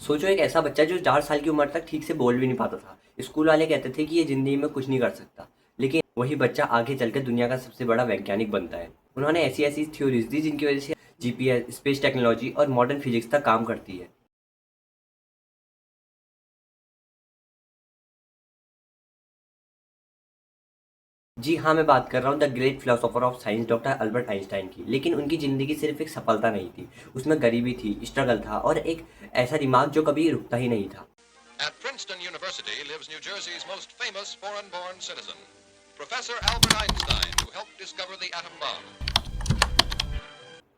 सोचो एक ऐसा बच्चा जो 4 साल की उम्र तक ठीक से बोल भी नहीं पाता था। स्कूल वाले कहते थे कि ये ज़िंदगी में कुछ नहीं कर सकता। लेकिन वही बच्चा आगे चलकर दुनिया का सबसे बड़ा वैज्ञानिक बनता है। उन्होंने ऐसी-ऐसी थ्योरीज़ दी जिनकी वज़ह से जीपीएस, स्पेस टेक्नोलॉजी और मॉडर्न फिज़िक्स तक काम करती है। जी हाँ, मैं बात कर रहा हूँ the great philosopher of science doctor Albert Einstein की। लेकिन उनकी ज़िंदगी सिर्फ़ एक सफलता नहीं थी, उसमें गरीबी थी, स्ट्रगल था और एक ऐसा दिमाग जो कभी रुकता ही नहीं था। At Princeton University lives New Jersey's most famous foreign-born citizen, Professor Albert Einstein, who helped discover the atom bomb.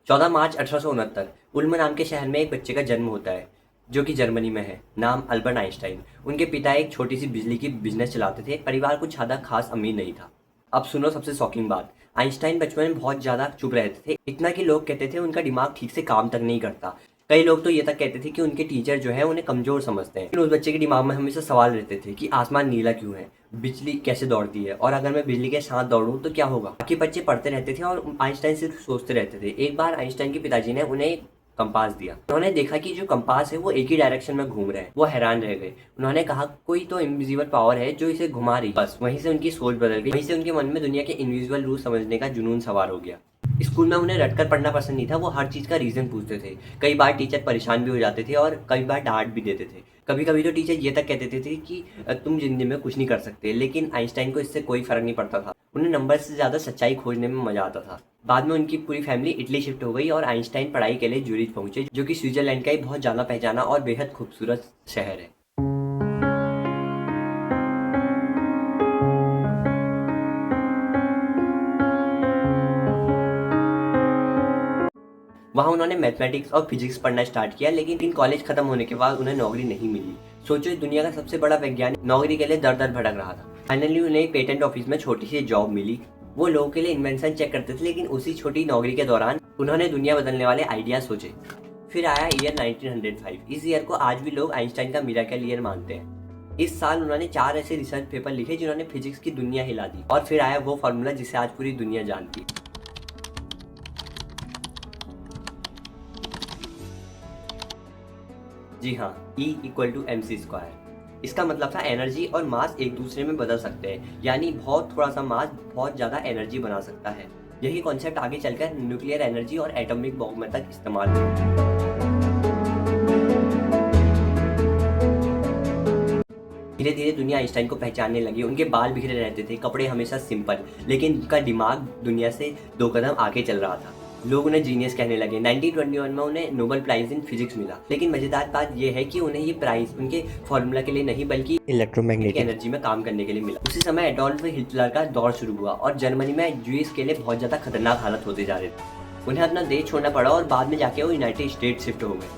14 मार्च 1869 उल्म नाम के शहर में एक बच्चे का जन्म होता है जो कि जर्मनी में है। नाम अल्बर्ट आइंस्टाइन। उनके पिता एक छोटी सी बिजली की बिजनेस चलाते थे। परिवार कुछ ज़्यादा खास अमीर नहीं था। अब सुनो सबसे शॉकिंग बात। आइंस्टाइन बचपन में बहुत ज़्यादा चुप रहते थे, इतना कि लोग कहते थे उनका दिमाग ठीक से काम तक नहीं करता। कई लोग तो ये तक कहते थे कि उनके टीचर जो है उन्हें कमज़ोर समझते हैं। लेकिन उस बच्चे के दिमाग में हमेशा सवाल रहते थे कि आसमान नीला क्यों है, बिजली कैसे दौड़ती है और अगर मैं बिजली के साथ दौड़ूं तो क्या होगा। बाकी बच्चे पढ़ते रहते थे और आइंस्टाइन सिर्फ सोचते रहते थे। एक बार आइंस्टाइन के पिताजी ने उन्हें कंपास दिया। उन्होंने देखा कि जो कंपास है वो एक ही डायरेक्शन में घूम रहा है। वो हैरान रह गए। उन्होंने कहा कोई तो इनविजिबल पावर है जो इसे घुमा रही है। बस वहीं से उनकी सोच बदल गई। वहीं से उनके मन में दुनिया के इनविजिबल रूल समझने का जुनून सवार हो गया। स्कूल में उन्हें रटकर पढ़ना पसंद नहीं था। वो हर चीज़ का रीज़न पूछते थे। कई बार टीचर परेशान भी हो जाते थे और कई बार डांट भी देते थे। कभी कभी तो टीचर ये तक कहते थे कि तुम जिंदगी में कुछ नहीं कर सकते। लेकिन आइंस्टाइन को इससे कोई फर्क नहीं पड़ता था। उन्हें नंबर से ज़्यादा सच्चाई खोजने में मजा आता था। बाद में उनकी पूरी फैमिली इटली शिफ्ट हो गई और आइंस्टाइन पढ़ाई के लिए ज्यूरिच पहुंचे, जो कि स्विट्जरलैंड का एक बहुत जाना पहचाना और बेहद खूबसूरत शहर है। वहाँ उन्होंने मैथमेटिक्स और फिजिक्स पढ़ना स्टार्ट किया। लेकिन कॉलेज खत्म होने के बाद उन्हें नौकरी नहीं मिली। सोचो इस दुनिया का सबसे बड़ा वैज्ञानिक नौकरी के लिए दर दर भटक रहा था। फाइनली उन्हें एक पेटेंट ऑफिस में छोटी सी जॉब मिली। वो लोगों के लिए इन्वेंशन चेक करते थे। लेकिन उसी छोटी नौकरी के दौरान उन्होंने दुनिया बदलने वाले आइडिया सोचे। फिर आया ईयर 1905। इस ईयर को आज भी लोग आइंस्टाइन का मिरेकल ईयर मानते हैं। इस साल उन्होंने 4 ऐसे रिसर्च पेपर लिखे जिन्होंने फिजिक्स की दुनिया हिला दी। और फिर आया वो फार्मूला जिसे आज पूरी दुनिया जानती है। जी हाँ, E=mc²। इसका मतलब था एनर्जी और मास एक दूसरे में बदल सकते हैं। यानी बहुत थोड़ा सा मास बहुत ज़्यादा एनर्जी बना सकता है। यही कॉन्सेप्ट आगे चलकर न्यूक्लियर एनर्जी और एटॉमिक बॉम्ब में तक इस्तेमाल हुआ। धीरे धीरे दुनिया आइंस्टाइन को पहचानने लगी। उनके बाल बिखरे रहते थे, कपड़े हमेशा सिंपल, लेकिन उनका दिमाग दुनिया से 2 कदम आगे चल रहा था। लोग उन्हें जीनियस कहने लगे। 1921 में उन्हें नोबेल प्राइज इन फिजिक्स मिला। लेकिन मजेदार बात यह है कि उन्हें ये प्राइज उनके फॉर्मूला के लिए नहीं बल्कि इलेक्ट्रोमैग्नेटिक एनर्जी में काम करने के लिए मिला। उसी समय एडोल्फ हिटलर का दौर शुरू हुआ और जर्मनी में ज्यूइश के लिए बहुत ज़्यादा खतरनाक हालत होते जा रहे थे। उन्हें अपना देश छोड़ना पड़ा और बाद में जाके वो यूनाइटेड स्टेट शिफ्ट हो गए।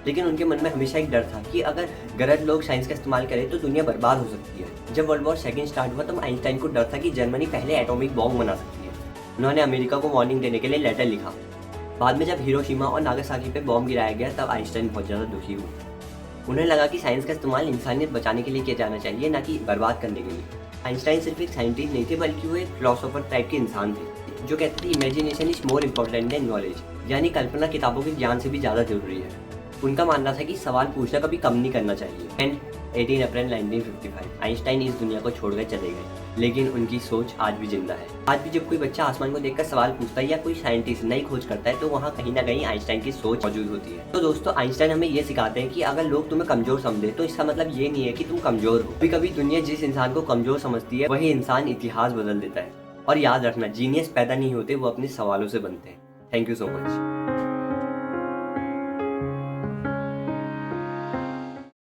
लेकिन उनके मन में हमेशा एक डर था कि अगर गलत लोग साइंस का इस्तेमाल करें तो दुनिया बर्बाद हो सकती है। जब वर्ल्ड वॉर सेकंड स्टार्ट हुआ तब आइंस्टाइन को डर था कि जर्मनी पहले एटॉमिक बॉम्ब बना सकती है। उन्होंने अमेरिका को वार्निंग देने के लिए लेटर लिखा। बाद में जब हिरोशिमा और नागासाकी पे बॉम्ब गिराया गया तब आइंस्टाइन बहुत ज़्यादा दुखी हुए। उन्हें लगा कि साइंस का इस्तेमाल इंसानियत बचाने के लिए किया जाना चाहिए, ना कि बर्बाद करने के लिए। आइंस्टाइन सिर्फ एक साइंटिस्ट नहीं थे बल्कि वो एक फिलोसोफर टाइप के इंसान थे जो कहते थे imagination is more important then knowledge. यानी कल्पना किताबों के ज्ञान से भी ज़्यादा जरूरी है। उनका मानना था कि सवाल पूछना कभी कम नहीं करना चाहिए। एंड 18 अप्रैल 1955 आइंस्टाइन इस दुनिया को छोड़कर चले गए। लेकिन उनकी सोच आज भी जिंदा है। आज भी जब कोई बच्चा आसमान को देखकर सवाल पूछता है या कोई साइंटिस्ट नई खोज करता है तो वहाँ कहीं ना कहीं आइंस्टाइन की सोच मौजूद होती है। तो दोस्तों, आइंस्टाइन हमें ये सिखाते हैं कि अगर लोग तुम्हें कमजोर समझे तो इसका मतलब ये नहीं है कि तुम कमजोर हो। कभी कभी दुनिया जिस इंसान को कमजोर समझती है वही इंसान इतिहास बदल देता है। और याद रखना, जीनियस पैदा नहीं होते, वो अपने सवालों से बनते हैं। Thank you so much.